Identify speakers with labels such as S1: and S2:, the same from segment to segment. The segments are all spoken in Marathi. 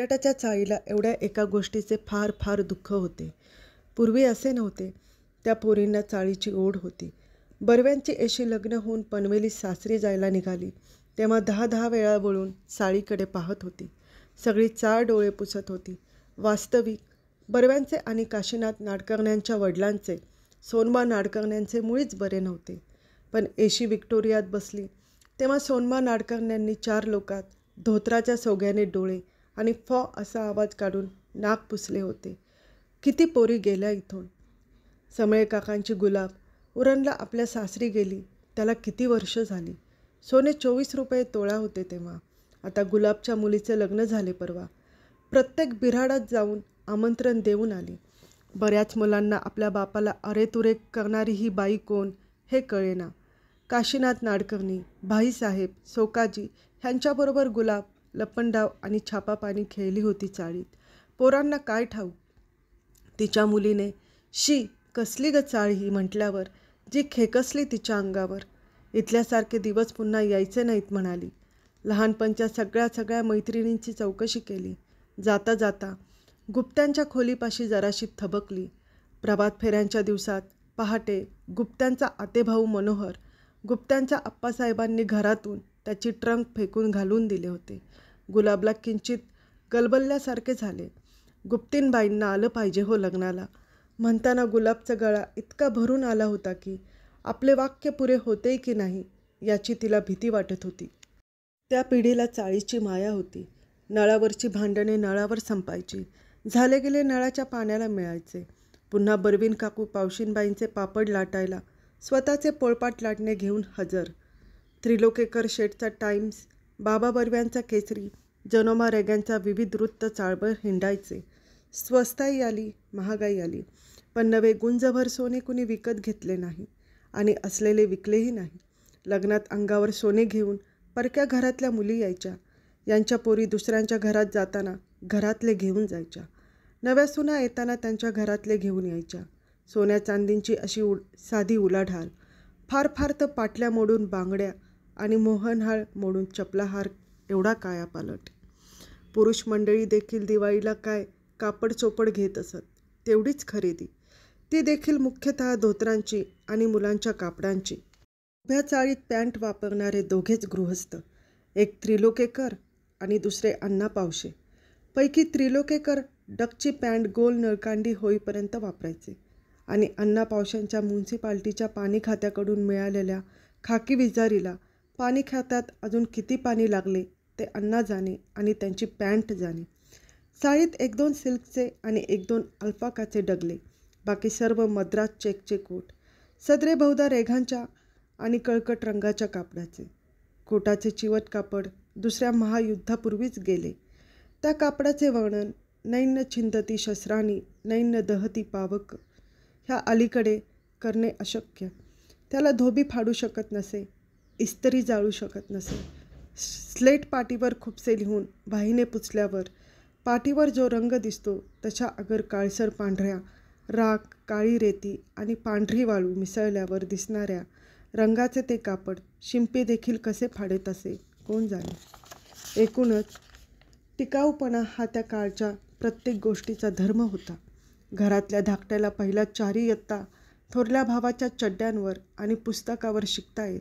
S1: बटाट्याच्या चाळीला एवढ्या एका गोष्टीचे फार फार दुःख होते. पूर्वी असे नव्हते. त्या पोरींना चाळीची ओढ होती. बर्व्यांची एशी लग्न होऊन पनवेली सासरी जायला निघाली तेव्हा 10-10 वेळा वळून चाळीकडे पाहत होती. सगळी चाळ डोळे पुसत होती. वास्तविक बर्व्यांचे आणि काशीनाथ नाडकर्ण्यांच्या वडिलांचे, सोनबा नाडकर्ण्यांचे मुळीच बरे नव्हते. पण एशी व्हिक्टोरियात बसली तेव्हा सोनबा नाडकर्ण्यांनी 4 लोकात धोत्राच्या सोग्याने डोळे आणि फॉ असा आवाज काढून नाक पुसले होते. किती पोरी गेल्या इथून. समळे काकांची गुलाब उरणला आपल्या सासरी गेली. त्याला किती वर्ष झाली. सोने 24 रुपये तोळा होते तेव्हा. आता गुलाबच्या मुलीचे लग्न झाले परवा. प्रत्येक बिऱ्हाडात जाऊन आमंत्रण देऊन आली. बऱ्याच मुलांना आपल्या बापाला अरेतुरे करणारी ही बाई कोण हे कळेना. काशीनाथ नाडकर्णी, भाईसाहेब, सोकाजी ह्यांच्याबरोबर गुलाब लपंडाव आणि छापापाणी खेळली होती चाळीत. पोरांना काय ठाऊक. तिच्या मुलीने शी कसली ग चाळ ही म्हटल्यावर जी खेकसली तिच्या अंगावर. इथल्यासारखे दिवस पुन्हा यायचे नाहीत म्हणाली. लहानपणच्या सगळ्या मैत्रिणींची चौकशी केली. जाता जाता गुप्त्यांच्या खोलीपाशी जराशी थबकली. प्रभात फेऱ्यांच्या दिवसात पहाटे गुप्त्यांचा आतेभाऊ मनोहर, गुप्त्यांच्या आप्पासाहेबांनी घरातून त्याची ट्रंक फेकून घालून दिले होते. गुलाबला किंचित गलबलल्यासारखे झाले. गुप्तीनबाईंना आलं पाहिजे हो लग्नाला. म्हणताना गुलाबचा गळा इतका भरून आला होता की आपले वाक्य पुरे होते की नाही याची तिला भीती वाटत होती. त्या पिढीला चाळीची माया होती. नळावरची भांडणे नळावर संपायची. झाले गेले नळाच्या पाण्याला मिळायचे. पुन्हा बर्वीन काकू पावशीनबाईंचे पापड लाटायला स्वतःचे पोळपाट लाटणे घेऊन हजर. त्रिलोकेकर शेठचा टाइम्स, बाबा बर्व्यांचा केसरी, जनोमा रेग्यांचा विविध वृत्त चाळभर हिंडायचे. स्वस्ताई आली, महागाई आली, पण नवे गुंजभर सोने कुणी विकत घेतले नाही आणि असलेले विकलेही नाही. लग्नात अंगावर सोने घेऊन परक्या घरातल्या मुली यायच्या. यांच्या पोरी दुसऱ्यांच्या घरात जाताना घरातले घेऊन जायच्या. नव्या सुना येताना त्यांच्या घरातले घेऊन यायच्या. सोन्या चांदींची अशी साधी उलाढाल. फार फार तर पाटल्या मोडून बांगड्या आणि मोहनहाळ मोडून चपलाहार एवढा कायापालट. पुरुष मंडळी देखील दिवाळीला काय कापड चोपड घेत असत. तेवढीच खरेदी. ती देखील मुख्यतः धोतरांची आणि मुलांच्या कापडांची. उभ्या चाळीत पॅन्ट वापरणारे दोघेच गृहस्थ, एक त्रिलोकेकर आणि दुसरे अण्णा पावशे. पैकी त्रिलोकेकर डकची पॅन्ट गोल नळकांडी होईपर्यंत वापरायचे आणि अण्णा पावशांच्या म्युन्सिपाल्टीच्या पाणी खात्याकडून मिळालेल्या खाकी विजारीला पाणी खात्यात अजून किती पाणी लागले ते अण्णा जाणे आणि त्यांची पॅन्ट जाणे. चाळीत 1-2 सिल्कचे आणि 1-2 अल्पाकाचे डगले. बाकी सर्व मद्रास चेकचे कोट. सदरे बहुधा रेघांच्या आणि कळकट रंगाच्या कापडाचे. कोटाचे चिवट कापड दुसऱ्या महायुद्धापूर्वीच गेले. त्या कापडाचे वर्णन नैन्य छिंदती शस्त्रांनी नैन्य दहती पावक ह्या अलीकडे करणे अशक्य. त्याला धोबी फाडू शकत नसे, इस्त्री जाळू शकत नसे. स्लेट पाटीवर खुपसे लिहून वाहिने पुसल्यावर पाटीवर जो रंग दिसतो तशा अगर काळसर पांढऱ्या, राख, काळी रेती आणि पांढरी वाळू मिसळल्यावर दिसणाऱ्या रंगाचे ते कापड शिंपी देखील कसे फाडेत असे कोण जाणे. एकूणच टिकाऊपणा हा त्या काळच्या प्रत्येक गोष्टीचा धर्म होता. घरातल्या धाकट्याला पहिल्या 4 इयत्ता थोरल्या भावाच्या चड्ड्यांवर आणि पुस्तकावर शिकता येत.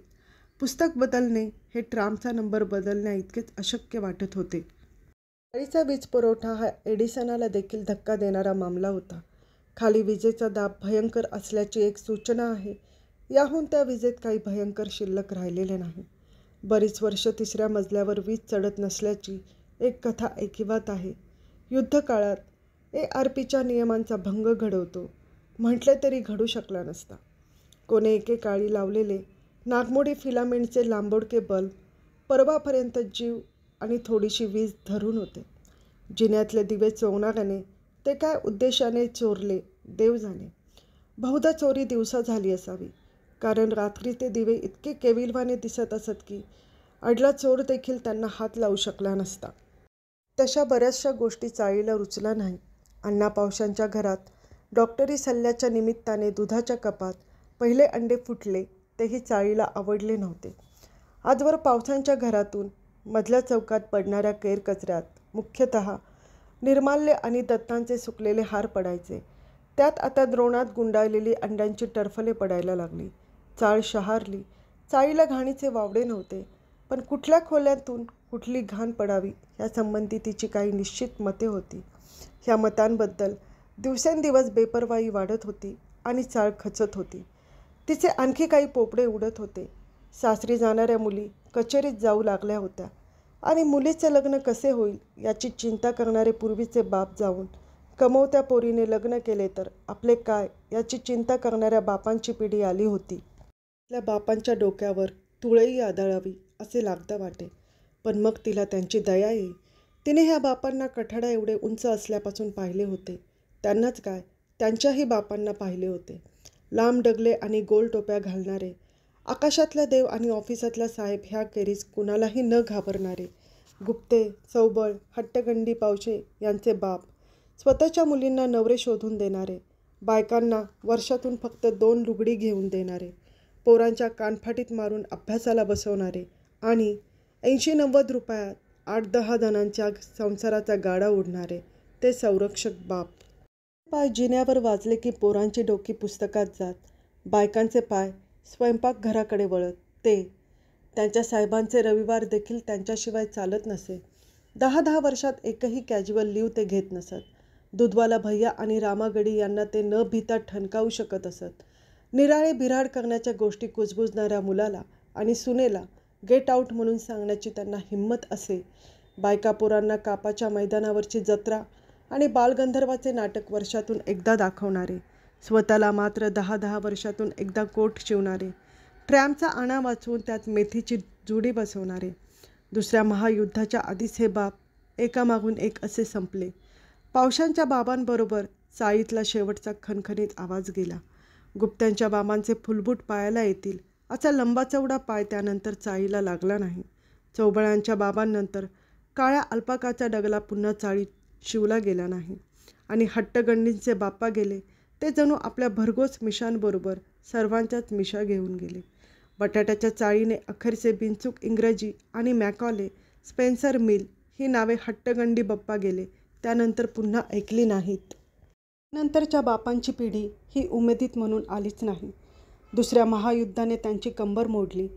S1: पुस्तक बदलणे हे ट्रामचा नंबर बदलण्या इतकेच अशक्य वाटत होते. चाळीचा वीज पुरवठा हा एडिसनाला देखील धक्का देणारा मामला होता. खाली विजेचा दाब भयंकर असल्याची एक सूचना आहे. याहून त्या विजेत काही भयंकर शिल्लक राहिलेले नाही. बरीच वर्ष 3ऱ्या मजल्यावर वीज चढत नसल्याची एक कथा ऐकिवात आहे. युद्धकाळात ARPच्या नियमांचा भंग घडवतो म्हटले तरी घडू शकला नसता. कोणे एकेकाळी लावलेले नागमोडी फिलामेंटचे लांबोडके बल्ब परवापर्यंत जीव आणि थोडीशी वीज धरून होते. जिन्यातले दिवे चोरणाऱ्याने ते काय उद्देशाने चोरले देव जाणे. बहुधा चोरी दिवसा झाली असावी, कारण रात्री ते दिवे इतके केविलवाने दिसत असत की अडला चोर देखील त्यांना हात लावू शकला नसता. तशा बऱ्याचशा गोष्टी चाळीला रुचल्या नाही. अण्णा पावशांच्या घरात डॉक्टरी सल्ल्याच्या निमित्ताने दुधाच्या कपात पहिले अंडे फुटले तेही चाळीला आवडले नव्हते. आजवर पावसांच्या घरातून मधल्या चौकात पडणाऱ्या केरकचऱ्यात मुख्यतः निर्माल्य आणि दत्तांचे सुकलेले हार पडायचे. त्यात आता द्रोणात गुंडाळलेली अंड्यांची टरफले पडायला लागली. चाळ शहारली. चाळीला घाणीचे वावडे नव्हते, पण कुठल्या खोल्यांतून कुठली घाण पडावी यासंबंधी तिची काही निश्चित मते होती. ह्या मतांबद्दल दिवसेंदिवस बेपर्वाई वाढत होती आणि चाळ खचत होती. तिचे आणखी काही पोपडे उडत होते. सासरी जाणाऱ्या मुली कचेरीत जाऊ लागल्या होत्या आणि मुलीचे लग्न कसे होईल याची चिंता करणारे पूर्वीचे बाप जाऊन कमवत्या पोरीने लग्न केले तर आपले काय याची चिंता करणाऱ्या बापांची पिढी आली होती. आपल्या बापांच्या डोक्यावर तुळई आदळावी असे लागदा वाटे, पण मग तिला त्यांची दया येई. तिने ह्या बापांना कठाडा एवढे उंच असल्यापासून पाहिले होते. त्यांनाच काय, त्यांच्याही बापांना पाहिले होते. लांब डगले आणि गोल टोप्या घालणारे, आकाशातला देव आणि ऑफिसातला साहेब ह्या खेरीज कुणालाही न घाबरणारे, गुप्ते, चौबळ, हट्टगंडी पावशे यांचे बाप, स्वतःच्या मुलींना नवरे शोधून देणारे, बायकांना वर्षातून फक्त 2 लुगडी घेऊन देणारे, पोरांच्या कानफाटीत मारून अभ्यासाला बसवणारे आणि 80-90 रुपयात 8-10 जणांच्या संसाराचा गाडा उडणारे ते संरक्षक बाप. पाय जिन्यावर वाजले की पोरांची डोकी पुस्तकात जात, बायकांचे पाय स्वयंपाकघराकडे वळत. त्यांच्या साहेबांचे रविवार देखील त्यांच्याशिवाय चालत नसे. 10-10 वर्षात एकही कॅज्युअल लीव ते घेत नसत. दूधवाला भैया आणि रामागडी यांना ते न भीता ठणकावू शकत असत. निराळे बिराड करण्याच्या गोष्टी कुजबुजणाऱ्या मुलाला आणि सुनेला गेट आऊट म्हणून सांगण्याची त्यांना हिंमत असे. बायका पोरांना कापाच्या मैदानावरची जत्रा आणि बालगंधर्वाचे नाटक वर्षातून एकदा दाखवणारे, स्वतःला मात्र 10-10 वर्षातून एकदा कोट शिवणारे, ट्रॅमचा आणा वाचवून त्यात मेथीची जुडी बसवणारे. दुसऱ्या महायुद्धाच्या आधीच हे बाप एकामागून एक असे संपले. पावशांच्या बाबांबरोबर चाळीतला शेवटचा खणखणीत आवाज गेला. गुप्त्यांच्या बाबांचे फुलबूट पायाला येतील असा लंबा चौडा पाय त्यानंतर चाळीला लागला नाही. चौबळांच्या बाबांनंतर काळ्या अल्पाकाचा डगला पुन्हा चाळीत शिवला गेला नाही आणि हट्टगंडींचे बाप्पा गेले ते जणू आपल्या भरघोस मिशांबरोबर सर्वांच्याच मिशा घेऊन गेले. बटाट्याच्या चाळीने अखेरचे बिनचूक इंग्रजी आणि मॅकॉले, स्पेन्सर मिल ही नावे हट्टगंडी बाप्पा गेले त्यानंतर पुन्हा ऐकली नाहीत. नंतरच्या बापांची पिढी ही उमेदीत म्हणून आलीच नाही. दुसऱ्या महायुद्धाने त्यांची कंबर मोडली.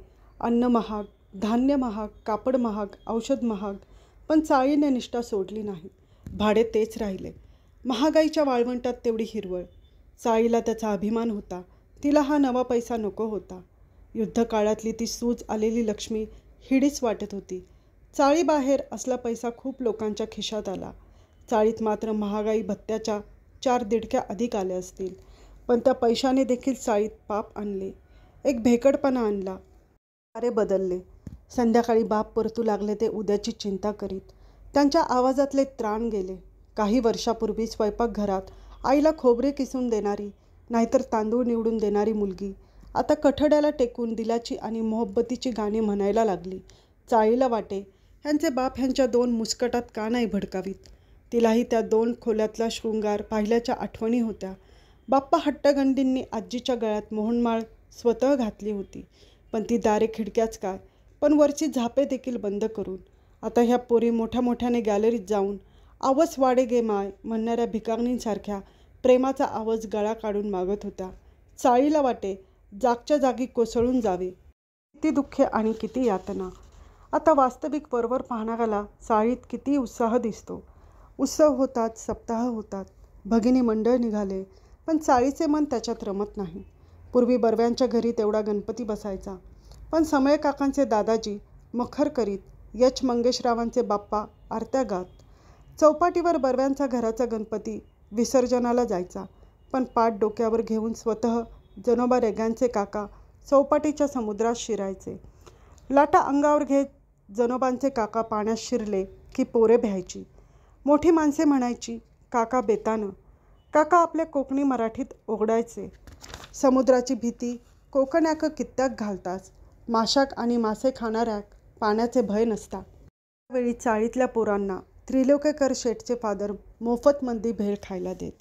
S1: अन्न महाग, धान्य महाग, कापड महाग, औषध महाग, पण चाळीने निष्ठा सोडली नाही. भाडे तेच राहिले. महागाईच्या वाळवंटात तेवढी हिरवळ. चाळीला त्याचा अभिमान होता. तिला हा नवा पैसा नको होता. युद्धकाळातली ती सूज आलेली लक्ष्मी हिडीच वाटत होती. चाळीबाहेर असला पैसा खूप लोकांच्या खिशात आला. चाळीत मात्र महागाई भत्त्याच्या 4 दिडक्या अधिक आल्या असतील, पण त्या पैशाने देखील चाळीत पाप आणले, एक भेकडपणा आणला. सारे बदलले. संध्याकाळी बाप परतू लागले ते उद्याची चिंता करीत. त्यांच्या आवाजातले त्राण गेले. काही वर्षापूर्वी स्वयंपाकघरात आईला खोबरे किसून देणारी, नाहीतर तांदूळ निवडून देणारी मुलगी आता कठड्याला टेकून दिलाची आणि मोहब्बतीची गाणी म्हणायला लागली. चाळीला वाटे ह्यांचे बाप ह्यांच्या 2 मुस्कटात का नाही भडकावीत. तिलाही त्या 2 खोल्यातला शृंगार पाहिल्याच्या आठवणी होत्या. बाप्पा हट्टगंडींनी आजीच्या गळ्यात मोहनमाळ स्वतः घातली होती, पण ती दारे खिडक्याच काय, पण वरची झापे देखील बंद करून. आता ह्या पोरी मोठ्या मोठ्याने गॅलरीत जाऊन आवस वाडे गे माय म्हणणाऱ्या भिकारणींसारख्या प्रेमाचा आवाज गळा काढून मागत होत्या. चाळीला वाटे जागच्या जागी कोसळून जावे. किती दुःखे आणि किती यातना. आता वास्तविक वरवर पाहणाऱ्याला चाळीत किती उत्साह दिसतो. उत्सव होतात, सप्ताह होतात, भगिनी मंडळ निघाले, पण चाळीचे मन त्याच्यात रमत नाही. पूर्वी बर्व्यांच्या घरी तेवढा गणपती बसायचा, पण समय काकांचे दादाजी मखर करीत, यच मंगेशरावांचे बाप्पा आरत्या गात. चौपाटीवर बर्व्यांचा घराचा गणपती विसर्जनाला जायचा, पण पाट डोक्यावर घेऊन स्वतः जनोबा रेग्यांचे काका चौपाटीच्या समुद्रात शिरायचे. लाटा अंगावर घेत जनोबांचे काका पाण्यात शिरले की पोरे भ्यायची. मोठी माणसे म्हणायची, काका बेतानं. काका आपल्या कोकणी मराठीत ओरडायचे, समुद्राची भीती कोकण्याक कित्याक घालतास, माशाक आणि मासे खाणाऱ्याक पाण्याचे भय नसता. त्यावेळी चाळीतल्या पोरांना त्रिलोकेकर शेठचे फादर मोफतमंदी भेळ खायला देत.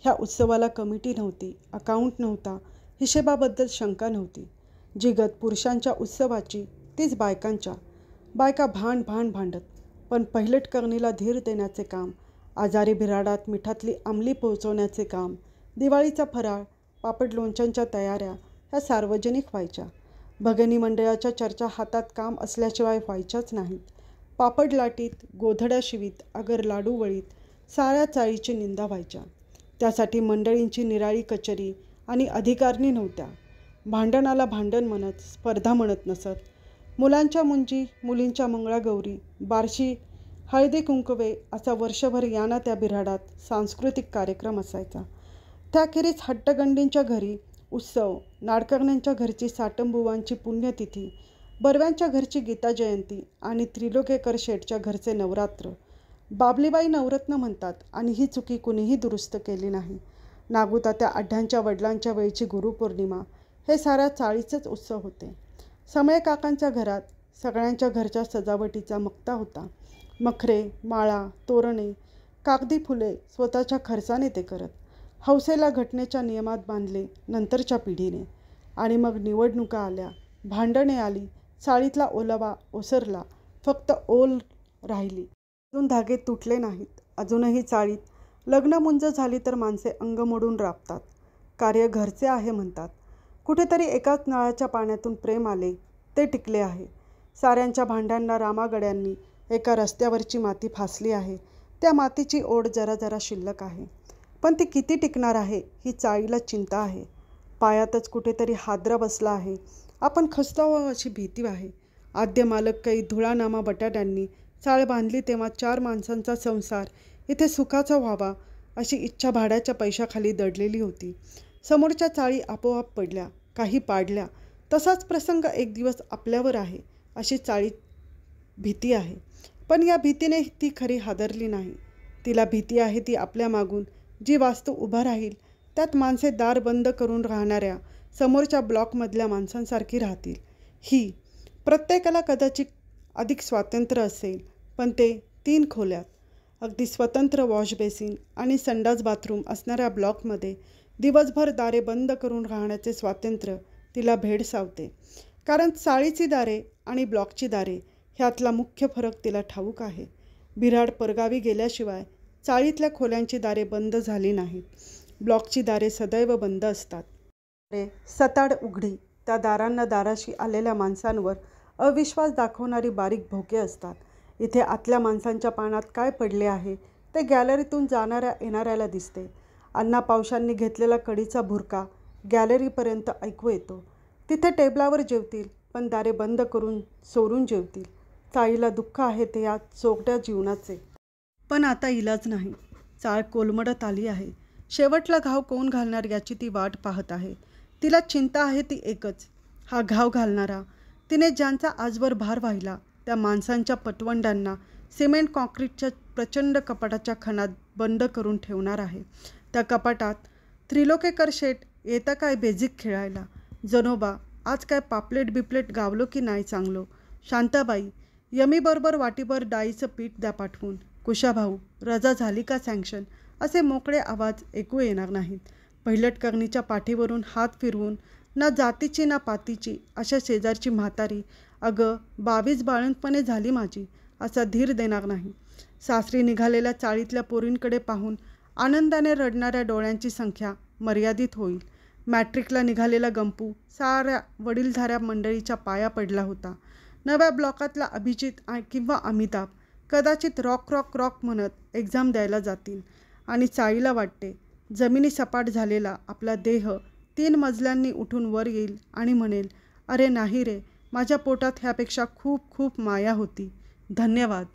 S1: ह्या उत्सवाला कमिटी नव्हती, अकाउंट नव्हता, हिशेबाबद्दल शंका नव्हती. जी गत पुरुषांच्या उत्सवाची तीच बायकांच्या. बायका भांडत, पण पहिलेट करणीला धीर देण्याचे काम आजारी बिऱ्हाडात मिठातली अंमली पोहोचवण्याचे काम, दिवाळीचा फराळ, पापड लोणच्यांच्या तयाऱ्या ह्या सार्वजनिक व्हायच्या. भगिनी मंडळाच्या चर्चा हातात काम असल्याशिवाय व्हायच्याच नाहीत. पापड लाटीत, गोधड्या शिवीत, अगर लाडू वळीत साऱ्या चाळीची निंदा व्हायच्या. त्यासाठी मंडळींची निराळी कचेरी आणि अधिकारणी नव्हत्या. भांडणाला भांडण म्हणत, स्पर्धा म्हणत नसत. मुलांच्या मुंजी, मुलींच्या मंगळागौरी, बारशी, हळदी कुंकवे असा वर्षभर याना त्या बिऱ्हाडात सांस्कृतिक कार्यक्रम असायचा. त्याखेरीज हट्टगंडींच्या घरी उत्सव, नाडकर्ण्यांच्या घरची साटंबुवांची पुण्यतिथी, बर्व्यांच्या घरची गीता जयंती आणि त्रिलोकेकर शेठच्या घरचे नवरात्र. बाबलीबाई नवरत्न म्हणतात आणि ही चुकी कुणीही दुरुस्त केली नाही. नागूतात्या आढ्यांच्या वडिलांच्या वेळची गुरुपौर्णिमा हे साऱ्या चाळीचेच उत्सव होते. समय काकांच्या घरात सगळ्यांच्या घरच्या सजावटीचा मक्ता होता. मखरे, माळा, तोरणे, कागदी फुले स्वतःच्या खर्चाने ते करत. हौसेला घटनेच्या नियमात बांधले नंतरच्या पिढीने. आणि मग निवडणुका आल्या, भांडणे आली, चाळीतला ओलावा ओसरला, फक्त ओल राहिली. अजून धागे तुटले नाहीत. अजूनही चाळीत लग्नमुंज झाली तर माणसे अंग मोडून राबतात. कार्य घरचे आहे म्हणतात. कुठेतरी एकाच नळाच्या पाण्यातून प्रेम आले, ते टिकले आहे. साऱ्यांच्या भांड्यांना रामागड्यांनी एका रस्त्यावरची माती फासली आहे. त्या मातीची ओढ जरा जरा शिल्लक आहे. पण ती किती टिकणार आहे ही चाळीला चिंता आहे. पायातच कुठेतरी हादरा बसला आहे. आपण खचतो अशी भीती आहे. आद्य मालक काही धुळानामा बटाट्यांनी चाळ बांधली तेव्हा 4 माणसांचा संसार इथे सुखाचा व्हावा अशी इच्छा भाड्याच्या पैशाखाली दडलेली होती. समोरच्या चाळी आपोआप पडल्या, काही पाडल्या. तसाच प्रसंग एक दिवस आपल्यावर आहे अशी चाळीत भीती आहे. पण या भीतीने ती खरी हादरली नाही. तिला भीती आहे ती आपल्या मागून जी वास्तू उभा राहील त्यात माणसे दार बंद करून राहणाऱ्या समोरच्या ब्लॉकमधल्या माणसांसारखी राहतील. ही प्रत्येकाला कदाचित अधिक स्वातंत्र्य असेल, पण ते 3 खोल्यात अगदी स्वतंत्र वॉश बेसिन आणि संडास बाथरूम असणाऱ्या ब्लॉकमध्ये दिवसभर दारे बंद करून राहण्याचे स्वातंत्र्य तिला भेडसावते. कारण चाळीची दारे आणि ब्लॉकची दारे ह्यातला मुख्य फरक तिला ठाऊक आहे. बिऱ्हाड परगावी गेल्याशिवाय चाळीतल्या खोल्यांची दारे बंद झाली नाहीत. ब्लॉकची दारे सदैव बंद असतात. दारे सताड उघडी. त्या दारांना दाराशी आलेल्या माणसांवर अविश्वास दाखवणारी बारीक भोके असतात. इथे आतल्या माणसांच्या पानात काय पडले आहे ते गॅलरीतून जाणाऱ्या येणाऱ्याला दिसते. अण्णा पावशांनी घेतलेला कडीचा भुरका गॅलरीपर्यंत ऐकू येतो. तिथे टेबलावर जेवतील, पण दारे बंद करून चोरून जेवतील. चाळीला दुःख आहे ते या चोरट्या जीवनाचे. पण आता इलाज नाही. चाळ कोलमडत आली आहे. शेवटला घाव कोण घालणार याची ती वाट पाहत आहे. तिला चिंता आहे ती एकच, हा घाव घालणारा. तिने ज्यांचा आजवर भार वाहिला त्या माणसांच्या पटवंड्यांना सिमेंट कॉन्क्रीटच्या प्रचंड कपाटाच्या खणात बंद करून ठेवणार आहे. त्या कपाटात त्रिलोकेकर शेठ येता काय बेजिक खेळायला. जनोबा आज काय पापलेट बिपलेट गावलो की नाही चांगलो. शांताबाई यमीबरोबर वाटीभर डाळीचं पीठ द्या पाठवून. कुशाभाऊ रजा झाली का सँक्शन. असे मोकळे आवाज ऐकू येणार नाहीत. पहिलटकर्णीच्या पाठीवरून हात फिरवून ना जातीची ना पातीची अशा शेजारची म्हातारी अगं 22 बाळंतपणे झाली माझी असा धीर देणार नाही. सासरी निघालेल्या चाळीतल्या पोरींकडे पाहून आनंदाने रडणाऱ्या डोळ्यांची संख्या मर्यादित होईल. मॅट्रिकला निघालेला गंपू साऱ्या वडीलधाऱ्या मंडळीच्या पाया पडला होता. नव्या ब्लॉकातला अभिजित किंवा अमिताभ कदाचित रॉक रॉक रॉक म्हणत एक्झाम द्यायला जातील. आणि चाळीला वाटते जमिनी सपाट झालेला आपला देह 3 मजल्यांनी उठून वर येईल आणि म्हणेल, अरे नाही रे, माझ्या पोटात ह्यापेक्षा खूप खूप माया होती. धन्यवाद.